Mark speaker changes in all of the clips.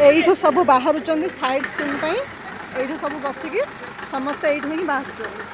Speaker 1: एठू सब बाहर side scene ये सब बसिकी समस्ते ये ही बाहर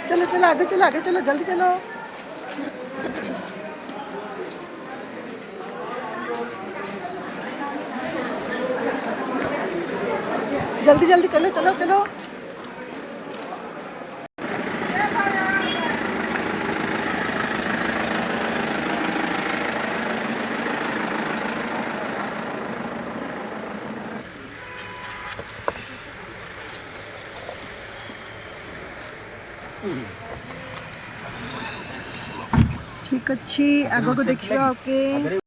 Speaker 1: चलो चलो आगे चलो जल्दी चलो जल्दी जल्दी चलो चलो चलो ठीक अच्छी आगो को देखिए ओके